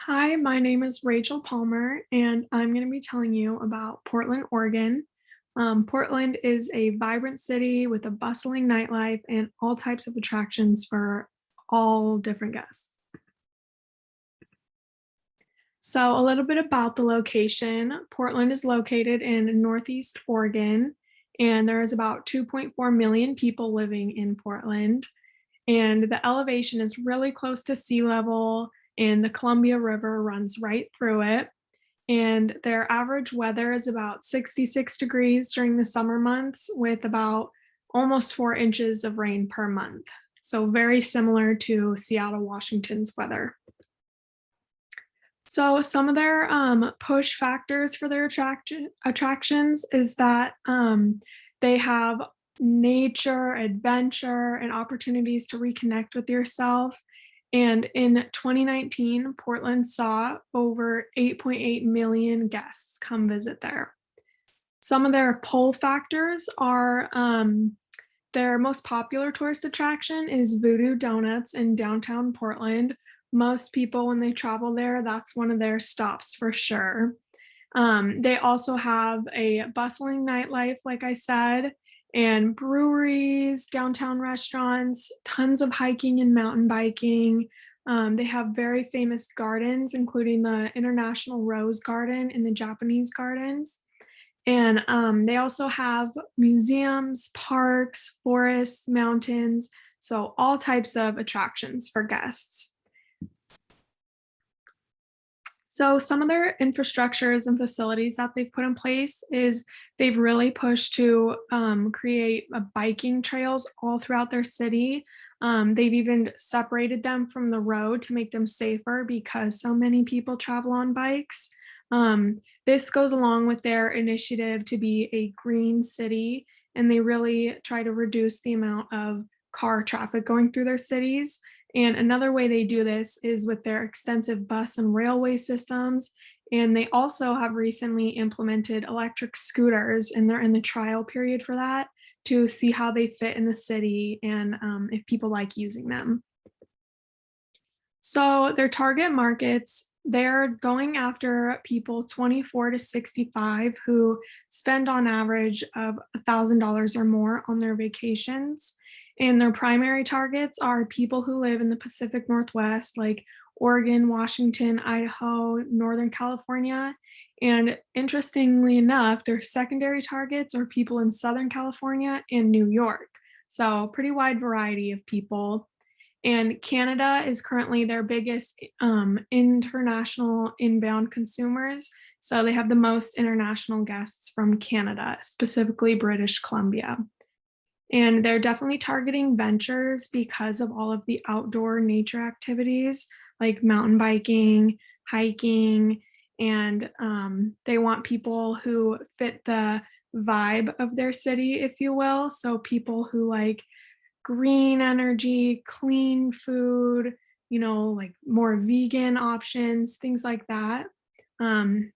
Hi, my name is Rachel Palmer, and I'm going to be telling you about Portland, Oregon. Portland is a vibrant city with a bustling nightlife and all types of attractions for all different guests. So, a little bit about the location. Portland is located in Northeast Oregon, and there is about 2.4 million people living in Portland. And the elevation is really close to sea level, and the Columbia River runs right through it. And their average weather is about 66 degrees during the summer months, with about almost 4 inches of rain per month. So, very similar to Seattle, Washington's weather. So, some of their push factors for their attractions is that they have nature, adventure, and opportunities to reconnect with yourself. And in 2019, Portland saw over 8.8 million guests come visit there. Some of their pull factors are their most popular tourist attraction is Voodoo Donuts in downtown Portland. Most people, when they travel there, that's one of their stops for sure. They also have a bustling nightlife, like I said, and breweries, downtown restaurants, tons of hiking and mountain biking. They have very famous gardens, including the International Rose Garden and the Japanese gardens. And they also have museums, parks, forests, mountains, so all types of attractions for guests. So some of their infrastructures and facilities that they've put in place is they've really pushed to create biking trails all throughout their city. They've even separated them from the road to make them safer because so many people travel on bikes. This goes along with their initiative to be a green city, and they really try to reduce the amount of car traffic going through their cities. And another way they do this is with their extensive bus and railway systems. And they also have recently implemented electric scooters, and they're in the trial period for that to see how they fit in the city and if people like using them. So their target markets, they're going after people 24 to 65 who spend on average of $1,000 or more on their vacations. And their primary targets are people who live in the Pacific Northwest, like Oregon, Washington, Idaho, Northern California. And interestingly enough, their secondary targets are people in Southern California and New York. So, pretty wide variety of people. And Canada is currently their biggest international inbound consumers. So they have the most international guests from Canada, specifically British Columbia. And they're definitely targeting ventures because of all of the outdoor nature activities like mountain biking, hiking, and they want people who fit the vibe of their city, if you will. So people who like green energy, clean food, like more vegan options, things like that.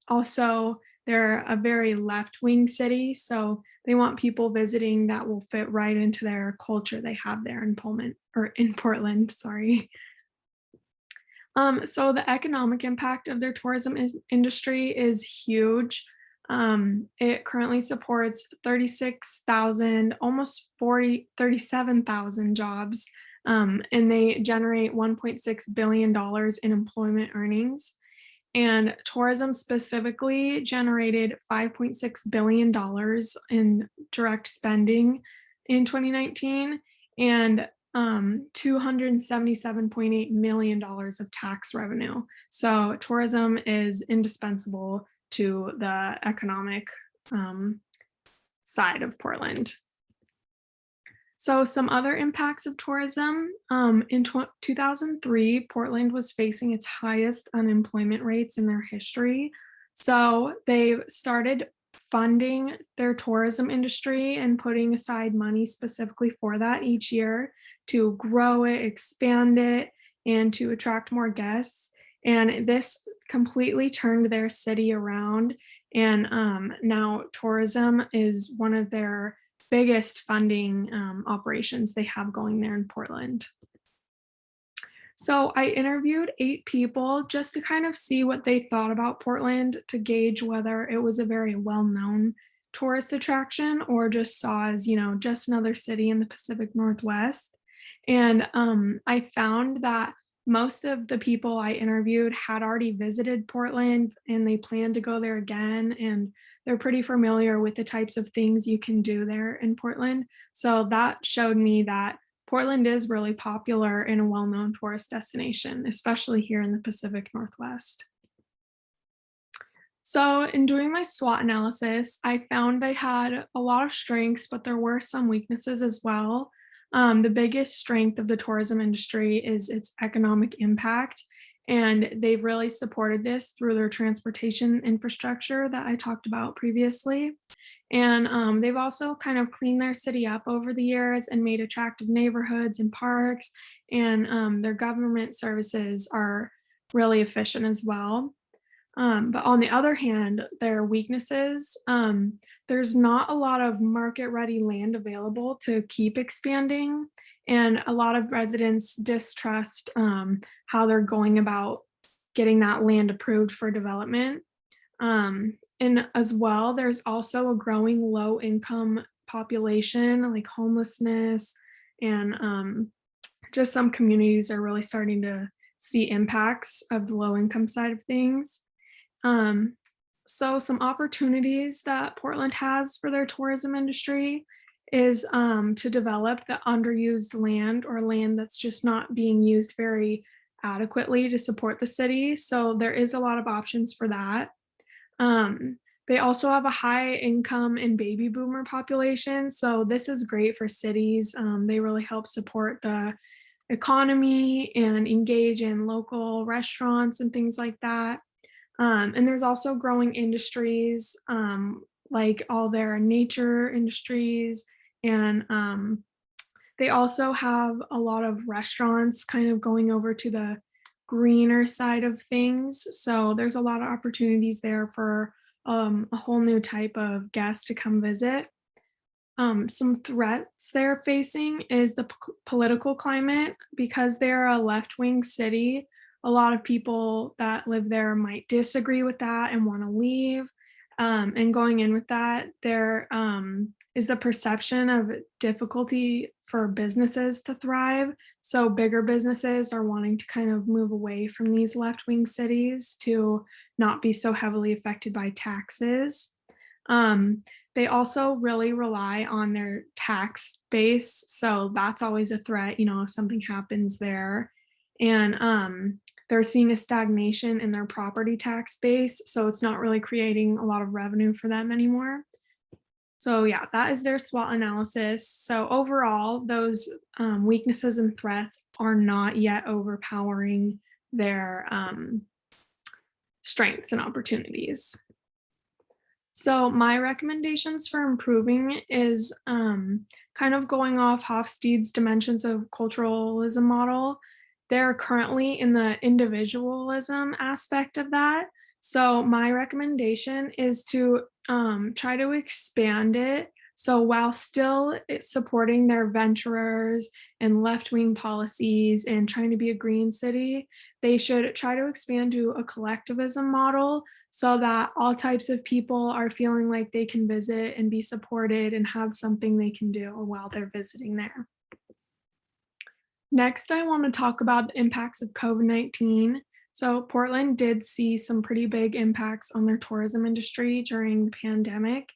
Also, they're a very left wing city, so they want people visiting that will fit right into their culture they have there in Pullman or in Portland, sorry. So the economic impact of their tourism industry is huge. It currently supports 36,000, almost 37,000 jobs, and they generate $1.6 billion in employment earnings. And tourism specifically generated $5.6 billion in direct spending in 2019 and $277.8 million of tax revenue. So tourism is indispensable to the economic um, side of Portland. So, some other impacts of tourism. In 2003, Portland was facing its highest unemployment rates in their history. So, they started funding their tourism industry and putting aside money specifically for that each year to grow it, expand it, and to attract more guests. And this completely turned their city around. And now tourism is one of their biggest funding operations they have going there in Portland. So I interviewed 8 people just to kind of see what they thought about Portland to gauge whether it was a very well-known tourist attraction or just saw as, just another city in the Pacific Northwest. And I found that most of the people I interviewed had already visited Portland and they plan to go there again. And they're pretty familiar with the types of things you can do there in Portland. So that showed me that Portland is really popular and a well-known tourist destination, especially here in the Pacific Northwest. So, in doing my SWOT analysis, I found they had a lot of strengths, but there were some weaknesses as well. The biggest strength of the tourism industry is its economic impact, and they've really supported this through their transportation infrastructure that I talked about previously. And they've also kind of cleaned their city up over the years and made attractive neighborhoods and parks, and their government services are really efficient as well. But on the other hand, their weaknesses, there's not a lot of market ready land available to keep expanding. And a lot of residents distrust how they're going about getting that land approved for development. And as well, there's also a growing low income population, like homelessness, and just some communities are really starting to see impacts of the low income side of things. Um, so some opportunities that Portland has for their tourism industry is to develop the underused land or land that's just not being used very adequately to support the city. So there is a lot of options for that. They also have a high income and baby boomer population. So this is great for cities. They really help support the economy and engage in local restaurants and things like that. And there's also growing industries, like all their nature industries. And they also have a lot of restaurants kind of going over to the greener side of things. So there's a lot of opportunities there for a whole new type of guest to come visit. Some threats they're facing is the political climate because they're a left-wing city. A lot of people that live there might disagree with that and want to leave. And going in with that, there is the perception of difficulty for businesses to thrive. So bigger businesses are wanting to kind of move away from these left-wing cities to not be so heavily affected by taxes. Um, they also really rely on their tax base, so that's always a threat, if something happens there. And they're seeing a stagnation in their property tax base, so it's not really creating a lot of revenue for them anymore. So yeah, that is their SWOT analysis. So overall, those weaknesses and threats are not yet overpowering their strengths and opportunities. So my recommendations for improving is kind of going off Hofstede's dimensions of culturalism model. They're currently in the individualism aspect of that. So my recommendation is to try to expand it. So while still supporting their venturers and left-wing policies and trying to be a green city, they should try to expand to a collectivism model so that all types of people are feeling like they can visit and be supported and have something they can do while they're visiting there. Next, I want to talk about the impacts of COVID-19. So, Portland did see some pretty big impacts on their tourism industry during the pandemic.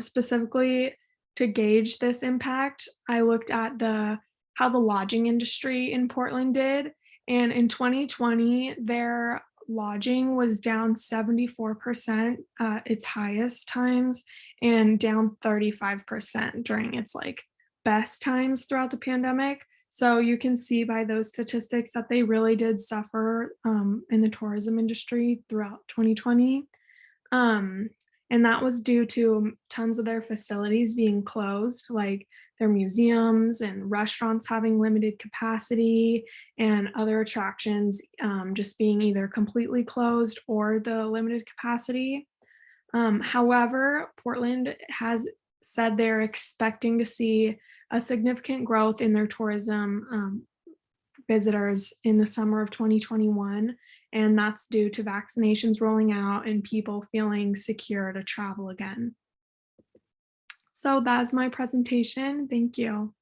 Specifically, to gauge this impact, I looked at the how the lodging industry in Portland did, and in 2020, their lodging was down 74% at its highest times and down 35% during its best times throughout the pandemic. So you can see by those statistics that they really did suffer in the tourism industry throughout 2020. Um, and that was due to tons of their facilities being closed, like their museums and restaurants having limited capacity, and other attractions just being either completely closed or the limited capacity. However, Portland has said they're expecting to see a significant growth in their tourism visitors in the summer of 2021, and that's due to vaccinations rolling out and people feeling secure to travel again. So that's my presentation. Thank you.